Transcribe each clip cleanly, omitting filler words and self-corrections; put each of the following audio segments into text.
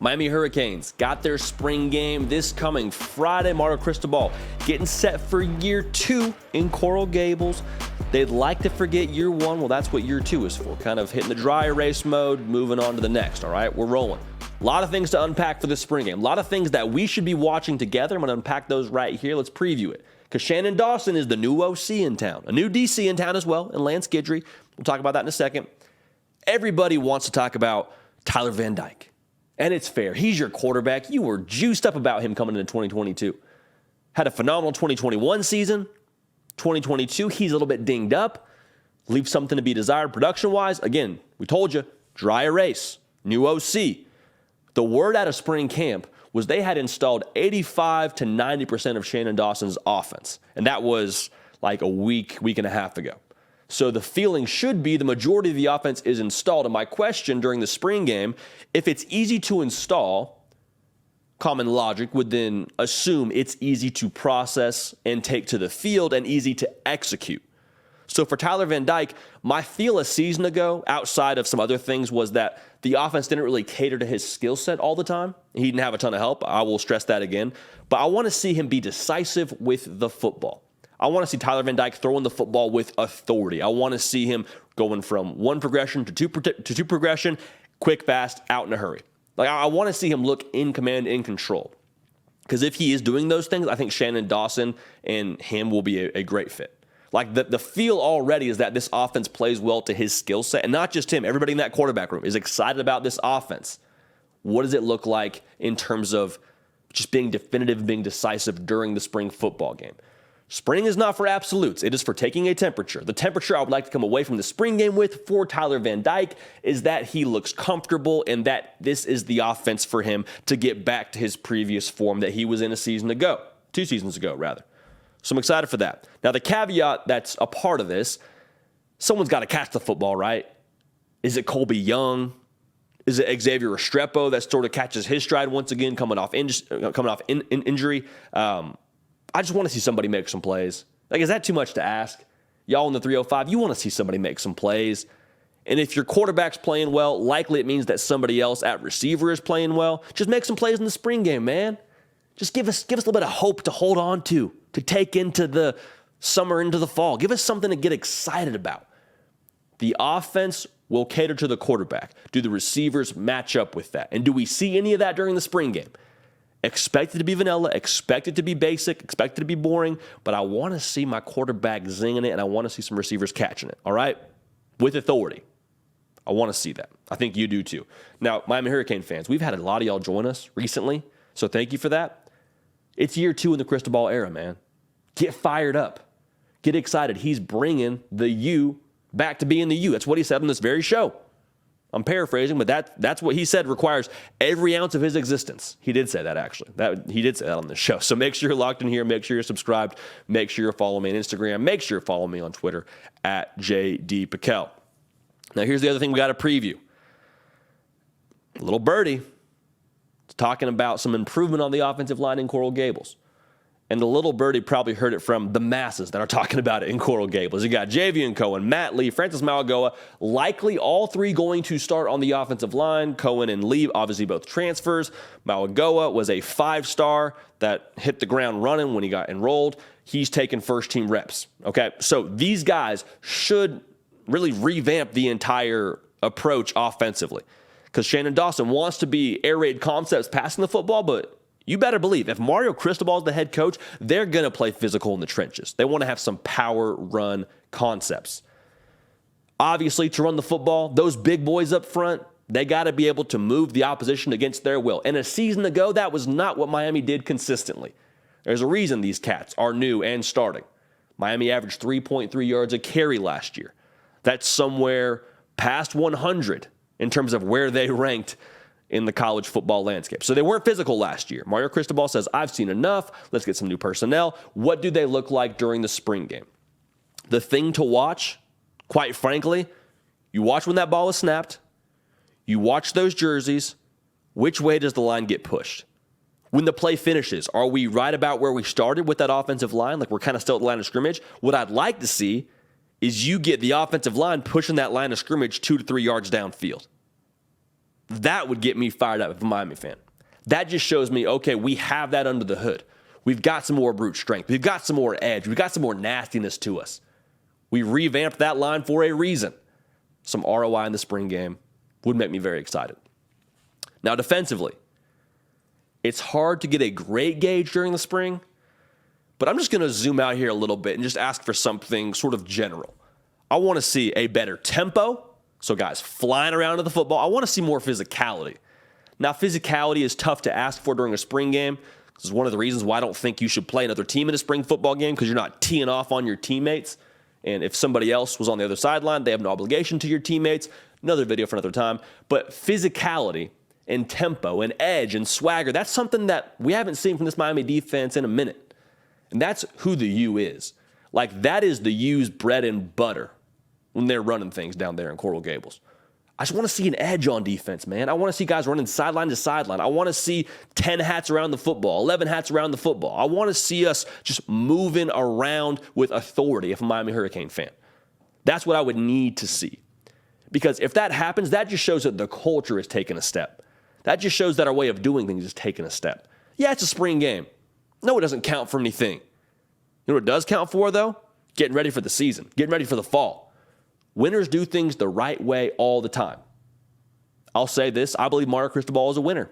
Miami Hurricanes got their spring game this coming Friday. Mario Cristobal getting set for year 2 in Coral Gables. They'd like to forget year 1. Well, that's what year 2 is for. Kind of hitting the dry erase mode, moving on to the next, all right? We're rolling. A lot of things to unpack for this spring game. A lot of things that we should be watching together. I'm going to unpack those right here. Let's preview it. Because Shannon Dawson is the new OC in town. A new DC in town as well, and Lance Guidry. We'll talk about that in a second. Everybody wants to talk about Tyler Van Dyke. And it's fair. He's your quarterback. You were juiced up about him coming into 2022. Had a phenomenal 2021 season. 2022, he's a little bit dinged up. Leaves something to be desired production-wise. Again, we told you, dry erase, new OC. The word out of spring camp was they had installed 85 to 90% of Shannon Dawson's offense. And that was like a week and a half ago. So the feeling should be the majority of the offense is installed. And my question during the spring game, if it's easy to install, common logic would then assume it's easy to process and take to the field and easy to execute. So for Tyler Van Dyke, my feel a season ago, outside of some other things, was that the offense didn't really cater to his skill set all the time. He didn't have a ton of help. I will stress that again. But I want to see him be decisive with the football. I want to see Tyler Van Dyke throwing the football with authority. I want to see him going from one progression to two progression, quick, fast, out in a hurry. Like I want to see him look in command, in control. Because if he is doing those things, I think Shannon Dawson and him will be a great fit. Like the feel already is that this offense plays well to his skill set. And not just him. Everybody in that quarterback room is excited about this offense. What does it look like in terms of just being definitive, being decisive during the spring football game? Spring is not for absolutes. It is for taking a temperature. The temperature I would like to come away from the spring game with for Tyler Van Dyke is that he looks comfortable and that this is the offense for him to get back to his previous form that he was in 2 seasons ago, rather. So I'm excited for that. Now, the caveat that's a part of this, someone's got to catch the football, right? Is it Colby Young? Is it Xavier Restrepo that sort of catches his stride once again, coming off injury? I just want to see somebody make some plays. Like, is that too much to ask? Y'all in the 305, you want to see somebody make some plays. And if your quarterback's playing well, likely it means that somebody else at receiver is playing well. Just make some plays in the spring game, man. Just give us a little bit of hope to hold on to take into the summer, into the fall. Give us something to get excited about. The offense will cater to the quarterback. Do the receivers match up with that? And do we see any of that during the spring game? Expect it to be vanilla, expect it to be basic, expect it to be boring, but I want to see my quarterback zinging it, and I want to see some receivers catching it, all right? With authority. I want to see that. I think you do too. Now, Miami Hurricane fans, we've had a lot of y'all join us recently, so thank you for that. It's year 2 in the Cristobal era, man. Get fired up. Get excited. He's bringing the U back to being the U. That's what he said on this very show. I'm paraphrasing, but that's what he said requires every ounce of his existence. He did say that, actually. He did say that on the show. So make sure you're locked in here. Make sure you're subscribed. Make sure you're following me on Instagram. Make sure you're following me on Twitter at JDPikel. Now, here's the other thing we got to preview. A little birdie. It's talking about some improvement on the offensive line in Coral Gables. And the little birdie probably heard it from the masses that are talking about it in Coral Gables. You got Javian Cohen, Matt Lee, Francis Mauigoa, likely all 3 going to start on the offensive line. Cohen and Lee, obviously both transfers. Mauigoa was a 5-star that hit the ground running when he got enrolled. He's taken first-team reps. Okay, so these guys should really revamp the entire approach offensively. Because Shannon Dawson wants to be air raid concepts passing the football, but you better believe if Mario Cristobal is the head coach, they're going to play physical in the trenches. They want to have some power run concepts. Obviously, to run the football, those big boys up front, they got to be able to move the opposition against their will. And a season ago, that was not what Miami did consistently. There's a reason these cats are new and starting. Miami averaged 3.3 yards a carry last year. That's somewhere past 100 in terms of where they ranked in the college football landscape. So they weren't physical last year. Mario Cristobal says, I've seen enough. Let's get some new personnel. What do they look like during the spring game? The thing to watch, quite frankly, you watch when that ball is snapped. You watch those jerseys. Which way does the line get pushed? When the play finishes, are we right about where we started with that offensive line? Like we're kind of still at the line of scrimmage? What I'd like to see is you get the offensive line pushing that line of scrimmage 2 to 3 yards downfield. That would get me fired up if I'm a Miami fan. That just shows me, okay, we have that under the hood. We've got some more brute strength. We've got some more edge. We've got some more nastiness to us. We revamped that line for a reason. Some ROI in the spring game would make me very excited. Now, defensively, it's hard to get a great gauge during the spring, but I'm just going to zoom out here a little bit and just ask for something sort of general. I want to see a better tempo, so guys flying around to the football. I want to see more physicality. Now, physicality is tough to ask for during a spring game. This is one of the reasons why I don't think you should play another team in a spring football game, because you're not teeing off on your teammates. And if somebody else was on the other sideline, they have no obligation to your teammates. Another video for another time. But physicality and tempo and edge and swagger, that's something that we haven't seen from this Miami defense in a minute. And that's who the U is. Like, that is the U's bread and butter when they're running things down there in Coral Gables. I just want to see an edge on defense, man. I want to see guys running sideline to sideline. I want to see 10 hats around the football, 11 hats around the football. I want to see us just moving around with authority if I'm a Miami Hurricane fan. That's what I would need to see. Because if that happens, that just shows that the culture is taking a step. That just shows that our way of doing things is taking a step. Yeah, it's a spring game. No, it doesn't count for anything. You know what it does count for, though? Getting ready for the season, getting ready for the fall. Winners do things the right way all the time. I'll say this, I believe Mario Cristobal is a winner.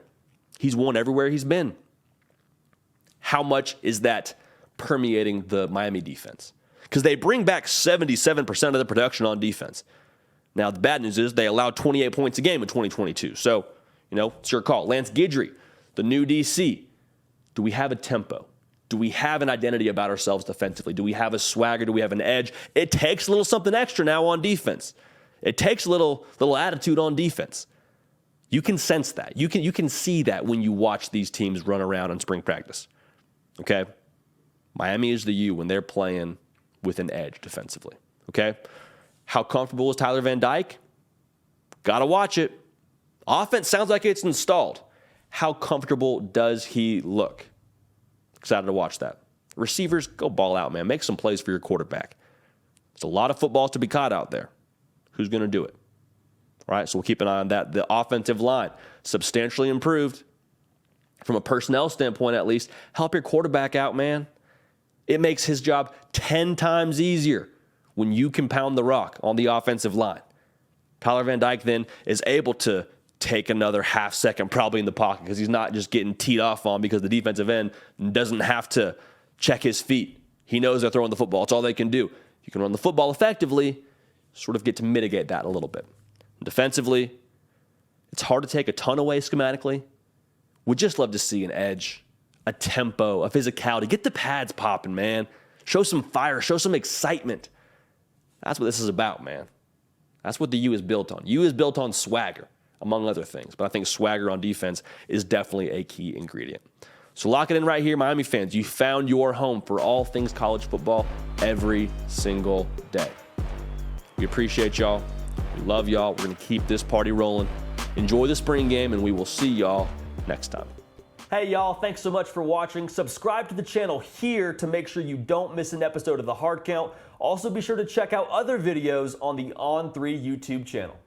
He's won everywhere he's been. How much is that permeating the Miami defense? Because they bring back 77% of the production on defense. Now, the bad news is they allowed 28 points a game in 2022. So, it's your call. Lance Guidry, the new DC. Do we have a tempo? Do we have an identity about ourselves defensively? Do we have a swagger? Do we have an edge? It takes a little something extra now on defense. It takes a little attitude on defense. You can sense that. You can see that when you watch these teams run around in spring practice. Okay? Miami is the U when they're playing with an edge defensively. Okay? How comfortable is Tyler Van Dyke? Gotta watch it. Offense sounds like it's installed. How comfortable does he look? Excited to watch that. Receivers, go ball out, man. Make some plays for your quarterback. There's a lot of footballs to be caught out there. Who's going to do it? All right, so we'll keep an eye on that. The offensive line, substantially improved. From a personnel standpoint, at least, help your quarterback out, man. It makes his job 10 times easier when you can pound the rock on the offensive line. Tyler Van Dyke then is able to take another half second probably in the pocket because he's not just getting teed off on because the defensive end doesn't have to check his feet. He knows they're throwing the football. It's all they can do. You can run the football effectively, sort of get to mitigate that a little bit. Defensively, it's hard to take a ton away schematically. Would just love to see an edge, a tempo, a physicality. Get the pads popping, man. Show some fire. Show some excitement. That's what this is about, man. That's what the U is built on. U is built on swagger, among other things. But I think swagger on defense is definitely a key ingredient. So lock it in right here, Miami fans. You found your home for all things college football every single day. We appreciate y'all. We love y'all. We're going to keep this party rolling. Enjoy the spring game, and we will see y'all next time. Hey, y'all. Thanks so much for watching. Subscribe to the channel here to make sure you don't miss an episode of The Hard Count. Also, be sure to check out other videos on the On3 YouTube channel.